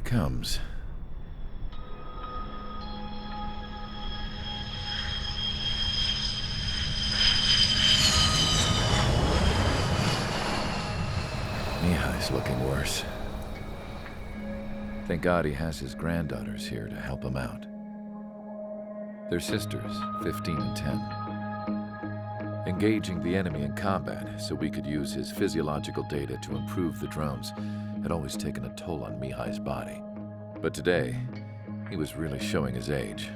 he comes. Mihai's looking worse. Thank God he has his granddaughters here to help him out. They're sisters, 15 and 10. Engaging the enemy in combat so we could use his physiological data to improve the drones had always taken a toll on Mihai's body. But today, he was really showing his age.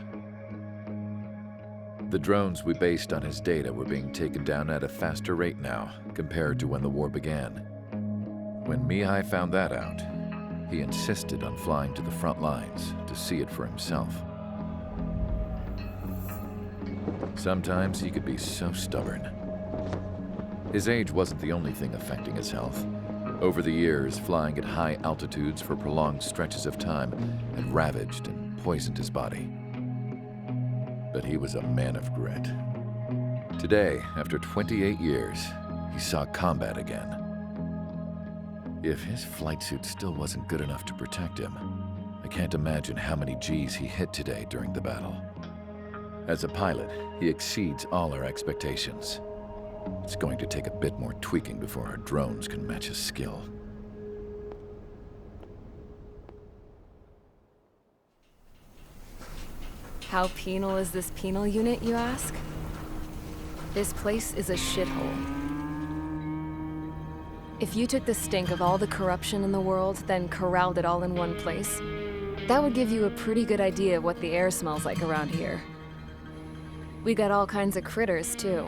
The drones we based on his data were being taken down at a faster rate now compared to when the war began. When Mihai found that out, he insisted on flying to the front lines to see it for himself. Sometimes he could be so stubborn. His age wasn't the only thing affecting his health. Over the years, flying at high altitudes for prolonged stretches of time had ravaged and poisoned his body. But he was a man of grit. Today, after 28 years, he saw combat again. If his flight suit still wasn't good enough to protect him, I can't imagine how many Gs he hit today during the battle. As a pilot, he exceeds all our expectations. It's going to take a bit more tweaking before our drones can match his skill. How penal is this penal unit, you ask? This place is a shithole. If you took the stink of all the corruption in the world, then corralled it all in one place, that would give you a pretty good idea of what the air smells like around here. We got all kinds of critters, too.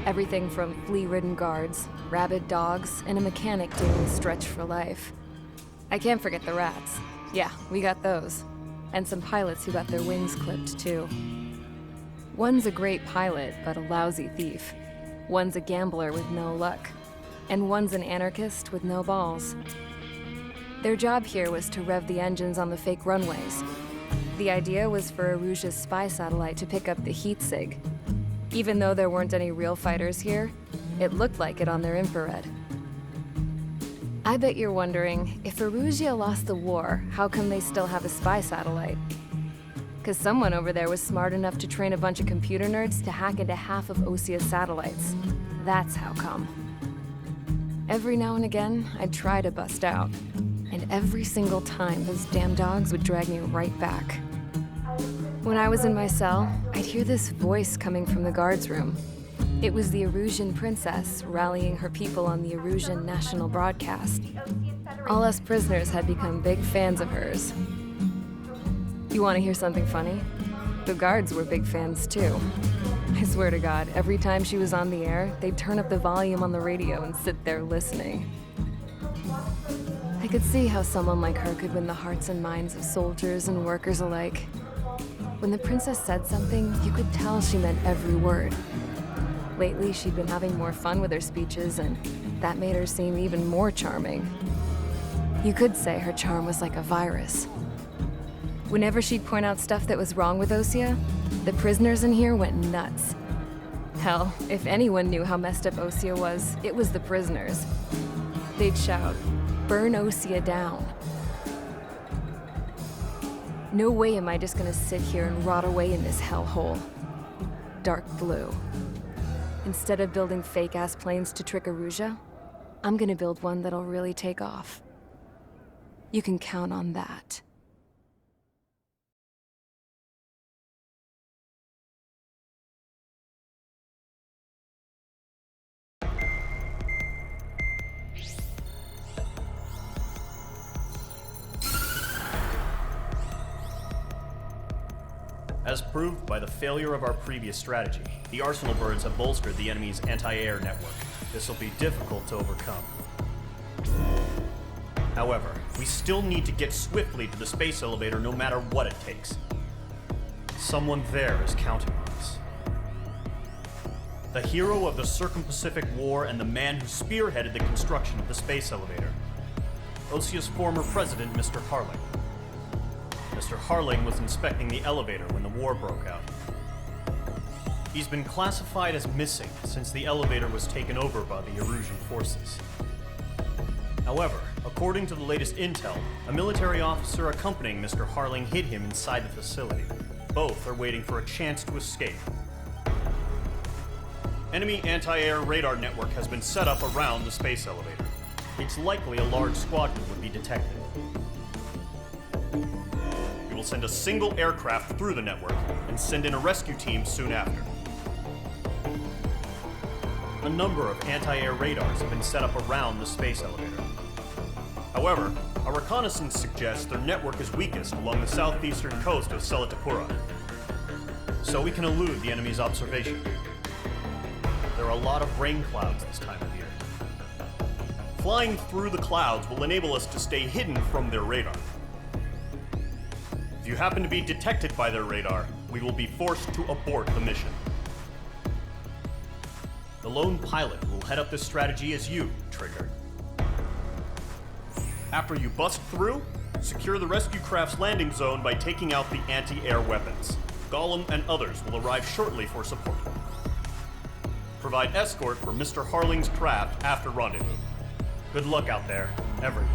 Everything from flea-ridden guards, rabid dogs, and a mechanic doing stretch for life. I can't forget the rats. Yeah, we got those. And some pilots who got their wings clipped, too. One's a great pilot, but a lousy thief. One's a gambler with no luck. And one's an anarchist with no balls. Their job here was to rev the engines on the fake runways. The idea was for Erusia's spy satellite to pick up the heat sig. Even though there weren't any real fighters here, it looked like it on their infrared. I bet you're wondering, if Erusia lost the war, how come they still have a spy satellite? 'Cause someone over there was smart enough to train a bunch of computer nerds to hack into half of Osia's satellites. That's how come. Every now and again, I'd try to bust out. And every single time, those damn dogs would drag me right back. When I was in my cell, I'd hear this voice coming from the guards room. It was the Erusian princess rallying her people on the Erusian national broadcast. All us prisoners had become big fans of hers. You want to hear something funny? The guards were big fans too. I swear to God, every time she was on the air, they'd turn up the volume on the radio and sit there listening. I could see how someone like her could win the hearts and minds of soldiers and workers alike. When the princess said something, you could tell she meant every word. Lately, she'd been having more fun with her speeches, and that made her seem even more charming. You could say her charm was like a virus. Whenever she'd point out stuff that was wrong with Osia, the prisoners in here went nuts. Hell, if anyone knew how messed up Osia was, it was the prisoners. They'd shout, "Burn Osia down." No way am I just gonna sit here and rot away in this hellhole. Dark blue. Instead of building fake-ass planes to trick Erusia, I'm gonna build one that'll really take off. You can count on that. As proved by the failure of our previous strategy, the Arsenal birds have bolstered the enemy's anti-air network. This will be difficult to overcome. However, we still need to get swiftly to the space elevator no matter what it takes. Someone there is counting on us. The hero of the Circum-Pacific War and the man who spearheaded the construction of the space elevator. Osia's former president, Mr. Harling. Mr. Harling was inspecting the elevator when the war broke out. He's been classified as missing since the elevator was taken over by the Erusian forces. However, according According to the latest intel, a military officer accompanying Mr. Harling hid him inside the facility. Both are waiting for a chance to escape. Enemy anti-air radar network has been set up around the space elevator. It's likely a large squadron would be detected. We will send a single aircraft through the network and send in a rescue team soon after. A number of anti-air radars have been set up around the space elevator. However, our reconnaissance suggests their network is weakest along the southeastern coast of Selatapura, so we can elude the enemy's observation. There are a lot of rain clouds this time of year. Flying through the clouds will enable us to stay hidden from their radar. If you happen to be detected by their radar, we will be forced to abort the mission. The lone pilot will head up this strategy as you, Trigger. After you bust through, secure the rescue craft's landing zone by taking out the anti-air weapons. Gollum and others will arrive shortly for support. Provide escort for Mr. Harling's craft after rendezvous. Good luck out there, everyone.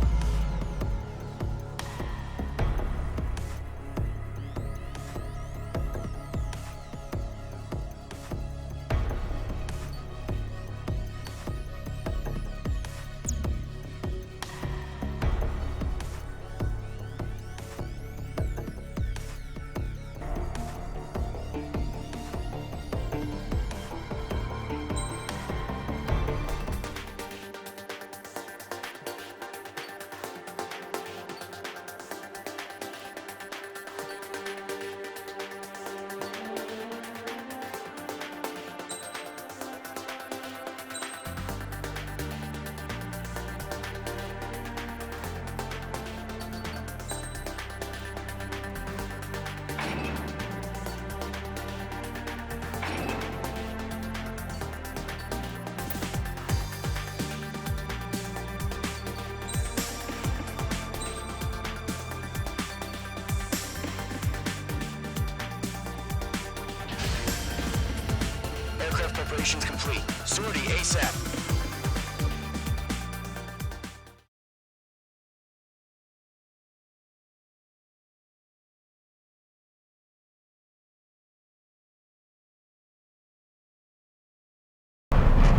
Preparations complete. Sortie ASAP.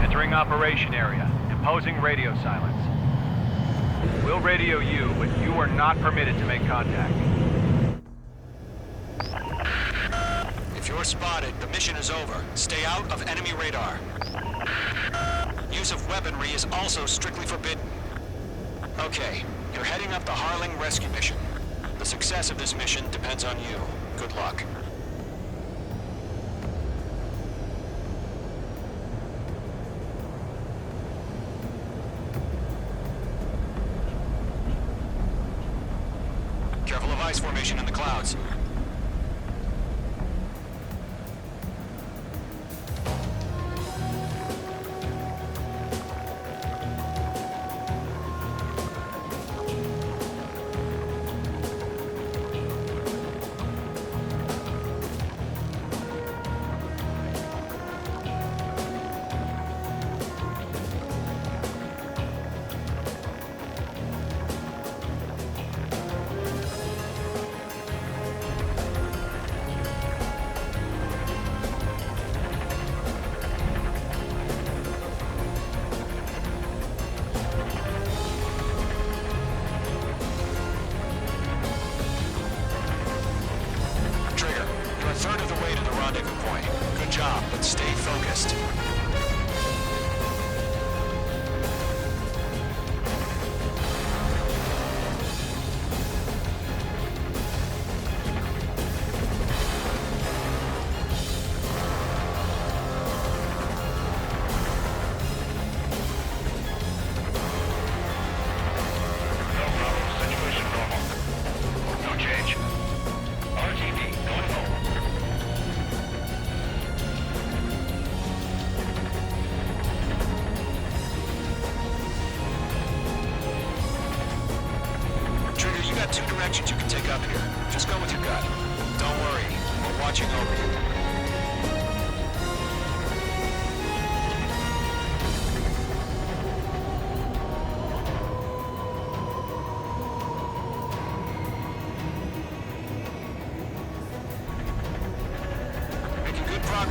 Entering operation area. Imposing radio silence. We'll radio you, but you are not permitted to make contact. If you're spotted, the mission is over. Stay out of enemy radar. Use of weaponry is also strictly forbidden. Okay, you're heading up the Harling rescue mission. The success of this mission depends on you. Good luck. Careful of ice formation in the clouds. Good job, but stay focused. Two directions you can take up here. Just go with your gut. Don't worry, we're watching over you.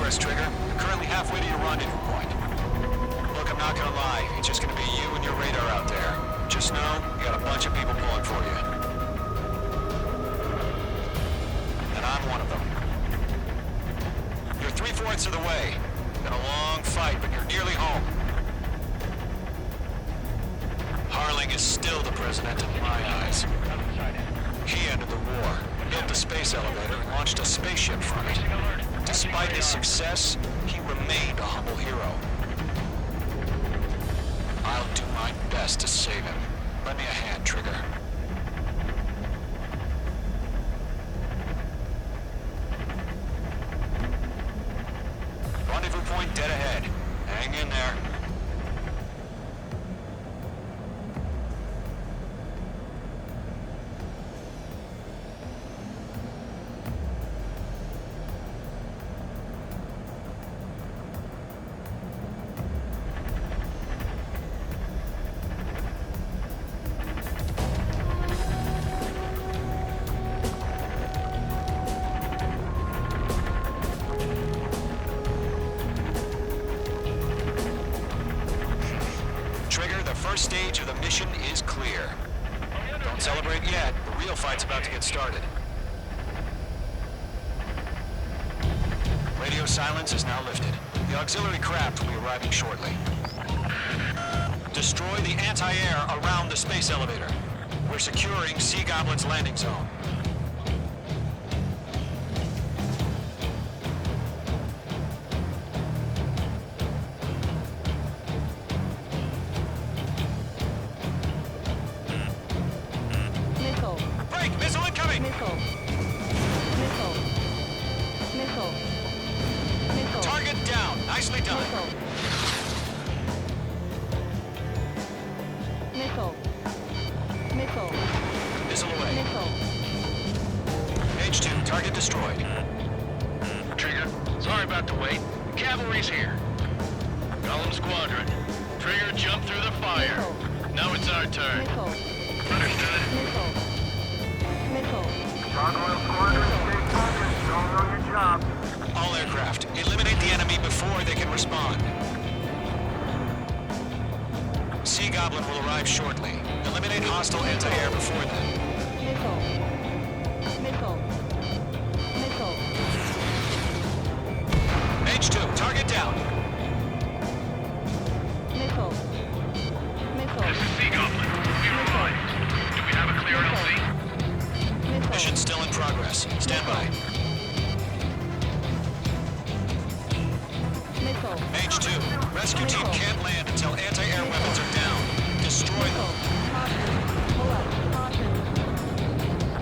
progress, Trigger. You're currently halfway to your rendezvous point. Look, I'm not gonna lie. It's just gonna be you and your radar out there. Just know, you got a bunch of people pulling for you. And I'm one of them. You're 3/4 of the way. Been a long fight, but you're nearly home. Harling is still the president in my eyes. He ended the war, built the space elevator, and launched a spaceship from it. Despite his success, he remained a humble hero. I'll do my best to save him. Lend me a hand, Trigger. Rendezvous point dead ahead. Hang in there. Trigger, the first stage of the mission is clear. Don't celebrate yet. The real fight's about to get started. Radio silence is now lifted. The auxiliary craft will be arriving shortly. Destroy the anti-air around the space elevator. We're securing Sea Goblin's landing zone. Missile. Break! Missile incoming! Missile. Missile. Missile. Missile. Target down. Nicely done. Missile. Missile. Missile. Missile away. Missile. H2, target destroyed. Trigger, sorry about the wait. Cavalry's here. Golem Squadron. Trigger jumped through the fire. Missile. Now it's our turn. Missile. Understood. Missile. Missile. Gargoyle Squadron, stay focused. Don't know your job. All aircraft, eliminate the enemy before they can respond. Sea Goblin will arrive shortly. Eliminate hostile anti-air before then. Missile. Missile. Missile. H2, target down. Missile. Missile. This is Sea Goblin. We reply. Do we have a clear LC? Missile. Mission still in progress. Stand by. Missile. H2, rescue team can't land until anti-air weapons are down. Destroy them. Caution. Pull up. Caution.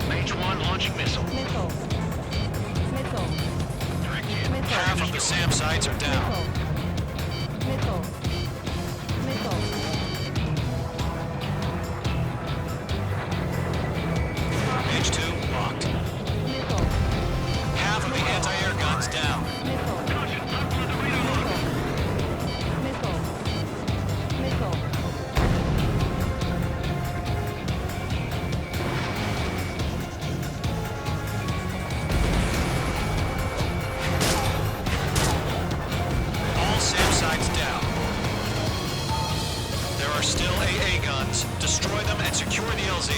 H1 launching missile. Missile. Missile. Missile. Half of the SAM sites are down. Missile. Missile. H2, locked. Missile. Half of the anti-air guns down. Missile. Missile. Missile. All SAM sites down. There are still AA guns. Destroy them and secure the LZ.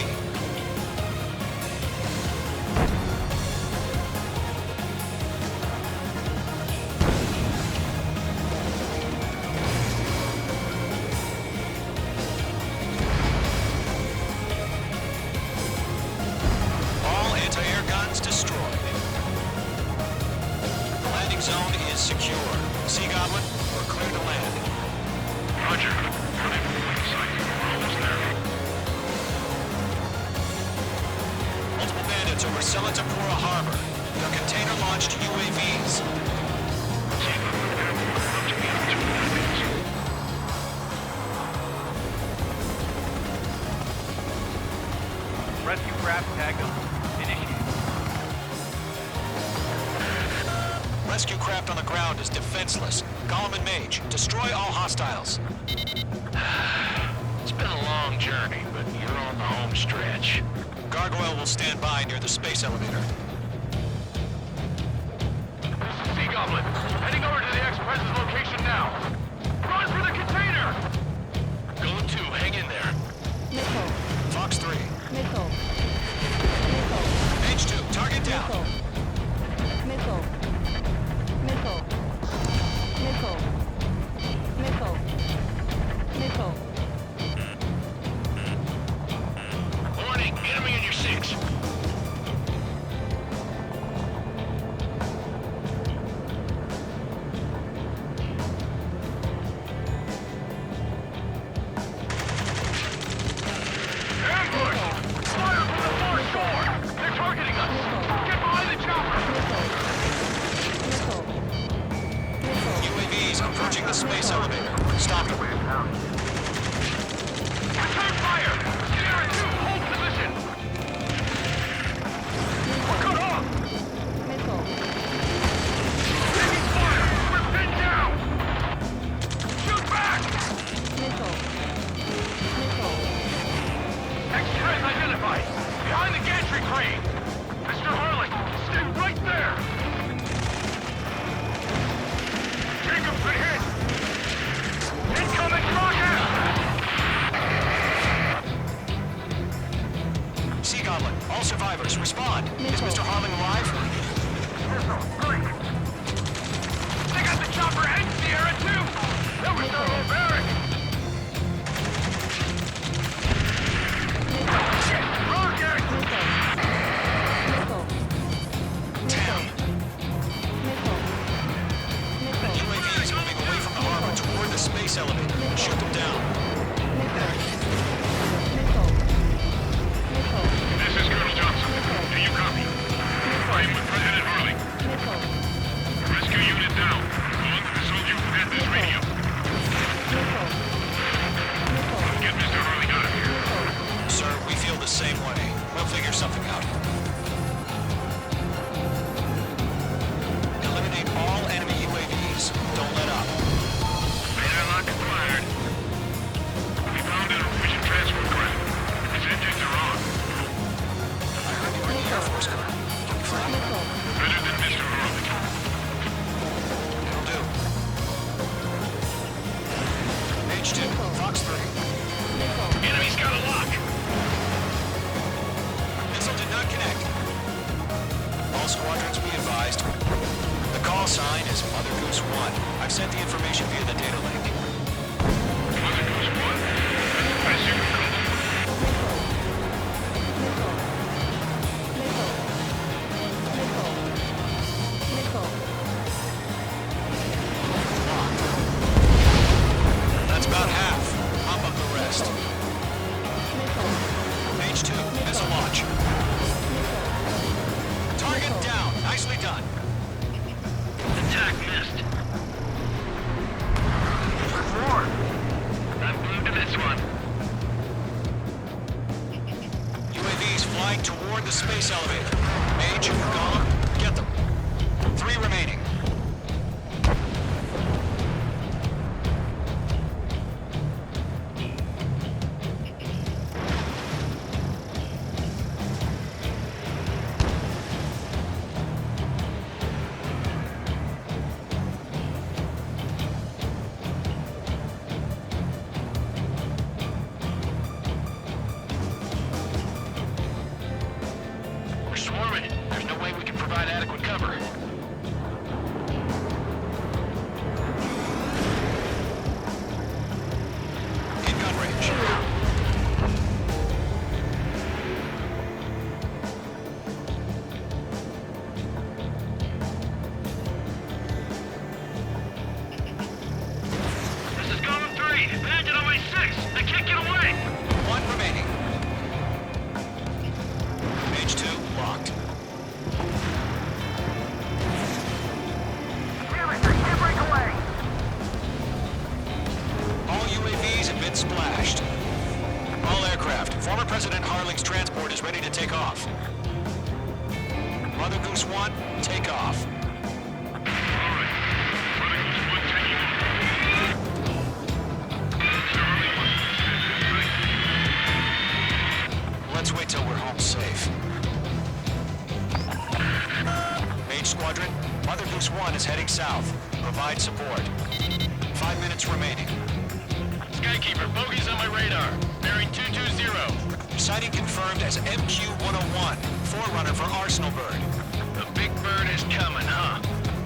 All anti-air guns destroyed. The landing zone is secure. Sea Goblin, we're clear to land. Roger. Running from the site. We're almost there. Multiple bandits over Selatapura Harbor. They're container-launched UAVs. Sea Goblin, come to me in 2 minutes. Rescue craft tagged them. Initiate. Rescue craft on the ground is defenseless. Golem and Mage, destroy all hostiles. It's been a long journey, but you're on the home stretch. Gargoyle will stand by near the space elevator. Sea Goblin. Heading over to the Express's location now. Run for the container! Golem 2, hang in there. Missile. Fox 3. Missile. Missile. H2, target down. Missile. Missile. Missile. Missile. Missile. Warning, enemy in your 6. UAVs approaching the space elevator. Stop them. Return fire! Sierra 2, hold position! We're cut off! Missile. Taking fire! We're pinned down! Shoot back! Missile. Missile. X-Trez identified! Behind the gantry crane! Mr. Harlan, stay right there! Jacob's been hit! Incoming rocket! Sea Goblin, all survivors, respond. Is Mr. Harlan alive? They got the chopper and Sierra too! That was their whole barrack! Shit! Rocket! Missile. Damn. Missile. Missile. UAVs moving away from the harbor toward the space elevator. Shoot them down. Missile. Missile. Missile. This is Colonel Johnson. Do you copy? I am with President Harley. Missile. Rescue unit down. Long console you at this radio. Missile. Missile. Get Mr. Harley out of here. Sir, we feel the same way. We'll figure something out. Eliminate all enemy UAVs. Don't let up. Radar lock acquired. We found an Norwegian transport craft. Its engines are on. I heard you were in the Air Force, Colonel. Can we fly? Missile. Better than Mr. Harley. It'll do. H2, Fox 3. Enemy's got a lock. Missile did not connect. All squadrons be advised. The call sign is Mother Goose 1. I've sent the information via the data link. Mother Goose 1. I assume you're close. That's about half. Pump up the rest. H2, missile launch. Target down. Nicely done. Attack missed. I'm glued to this one. UAVs flying toward the space elevator. Mage, Golem, get them. 3 remaining. We're swarming. There's no way we can provide adequate cover. In gun range. This is Golem 3. Bandit on my 6. They can't get away. 1 remaining. H2 locked. All UAVs have been splashed. All aircraft, former President Harling's transport is ready to take off. Mother Goose 1, take off. Let's wait till we're home safe. Mage Squadron, Mother Goose 1 is heading south. Provide support. 5 minutes remaining. Skykeeper, bogey's on my radar. Bearing 220. Sighting confirmed as MQ-101, forerunner for Arsenal Bird. The big bird is coming, huh?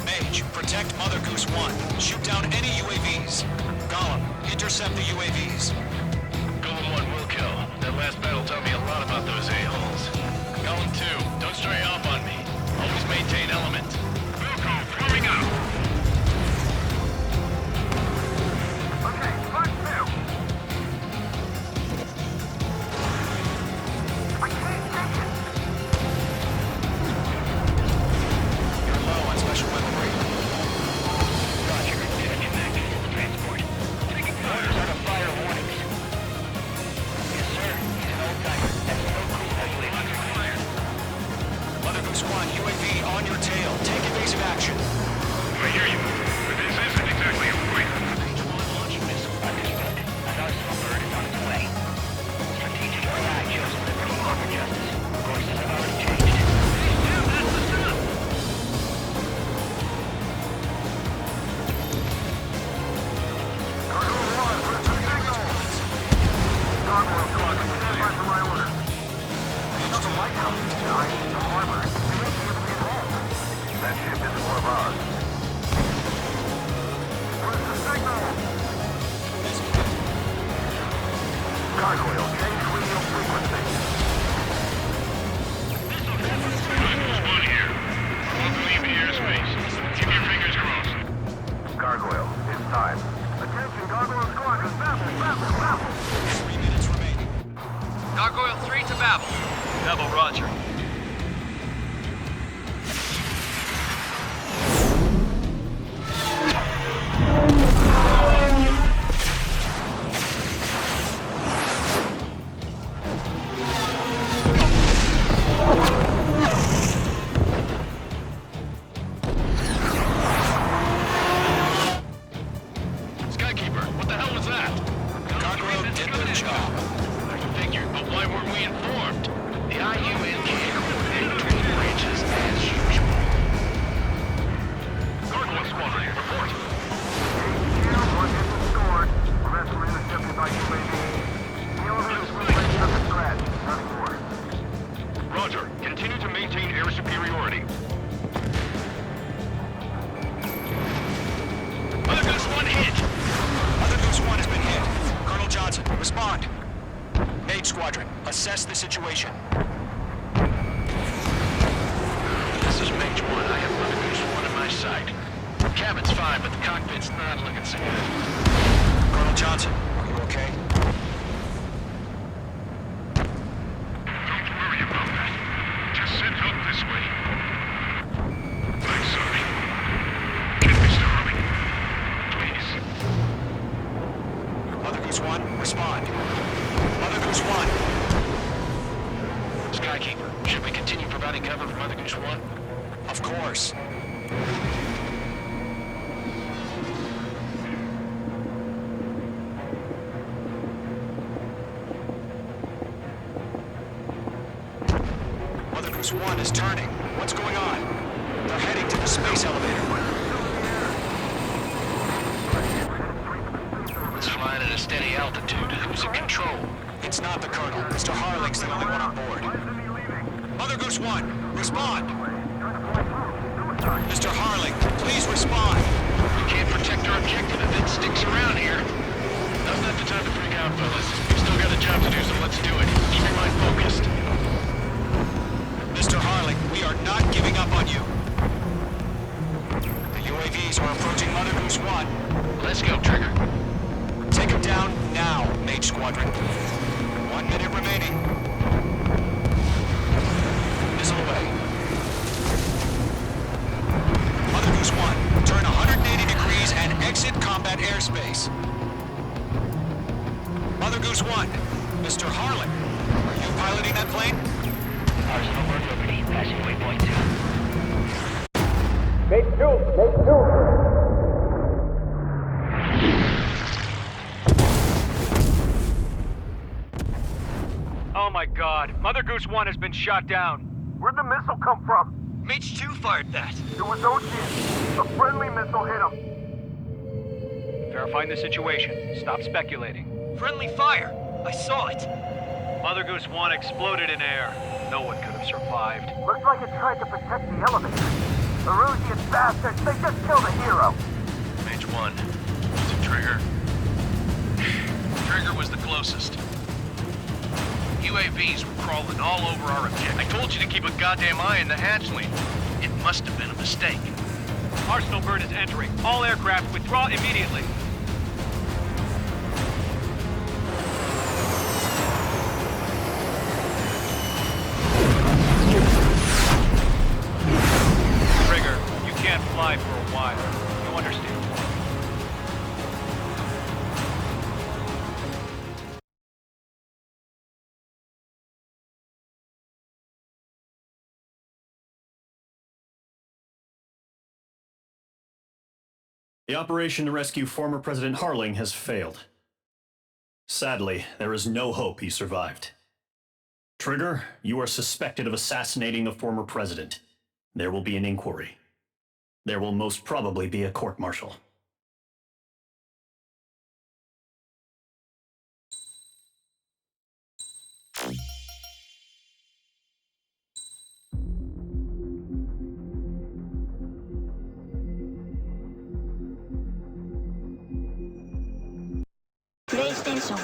Mage, protect Mother Goose 1. Shoot down any UAVs. Gollum, intercept the UAVs. Golem 1 will kill. That last battle taught me a lot about those a-holes. Golem 2, don't stray off on me. Always maintain element. Wilco, forming up. Okay, push through. I can't take it. You're low on special weaponry. Roger, disconnect. Transport. Taking orders out of fire warnings. Yes, sir. He's an old-timer. That's no cool. Under fire. Mother Goose 1, UAV on your tail. Take evasive action. I hear you. But this isn't exactly a fight. Mage 1 launching missile. Understood. An Arsenal bird is on its way. Strategic AI chosen liberty over justice. Courses have already changed. Damn, that's the stuff! Cargo 1, press the signal. Gargoyle squad, stand by for my order. There's a lighthouse in the harbor. We may be able to get home. That ship isn't one of ours. Press the signal. Gargoyle, change radio frequency. One here. Won't leave the airspace. Keep your fingers crossed. Gargoyle, it's time. Attention, Gargoyle squadron, babble. 3 minutes remaining. Gargoyle 3 to Babel. Double Roger. Skykeeper, what the hell was that? Gargoyle did their job. I figured, but why weren't we informed? The IUN camp and between branches as usual. Gargoyle Squadron, report. One hit was scored. The rest were intercepted by UAV. The elevators were breaking up and scratch. Nothing more. Roger, continue to maintain air superiority. Mother Goose 1 hit! Mother Goose 1 has been hit. Colonel Johnson, respond. Mage Squadron, assess the situation. This is Mage 1. I have Mother Goose 1 in my sight. Cabin's fine, but the cockpit's not looking so good. Colonel Johnson, are you okay? Don't worry about that. Just send help this way. I'm sorry. Get Mr. Harley. Please. Mother Goose 1, respond. Mother Goose 1. Skykeeper, should we continue providing cover for Mother Goose 1? Of course. Mother Goose 1 is turning. What's going on? They're heading to the space elevator. It's flying at a steady altitude. Who's in control? It's not the Colonel. Mr. Harling's the only one on board. Mother Goose 1, respond. Mr. Harling, please respond. We can't protect our objective if it sticks around here. Now's not the time to freak out, fellas. We've still got a job to do, so let's do it. Keep your mind focused. Mr. Harling, we are not giving up on you. The UAVs are approaching Mother Goose 1. Let's go, Trigger. Take him down now, Mage Squadron. 1 minute remaining. Missile away. Mother Goose 1, turn 180 degrees and exit combat airspace. Mother Goose 1, Mr. Harlan, are you piloting that plane? Arsenal Bird Liberty, passing waypoint 2. Oh my god, Mother Goose 1 has been shot down. Where'd the missile come from? Mage 2 fired that. It was OG. A friendly missile hit him. Verifying the situation. Stop speculating. Friendly fire. I saw it. Mother Goose 1 exploded in air. No one could have survived. Looks like it tried to protect the elevator. Erusian bastards, they just killed a hero. Mage 1. Is it Trigger? Trigger was the closest. UAVs were crawling all over our objective. I told you to keep a goddamn eye on the hatchling. It must have been a mistake. Arsenal bird is entering. All aircraft withdraw immediately. Trigger, you can't fly for a while. You understand? The operation to rescue former President Harling has failed. Sadly, there is no hope he survived. Trigger, you are suspected of assassinating the former president. There will be an inquiry. There will most probably be a court-martial. PlayStation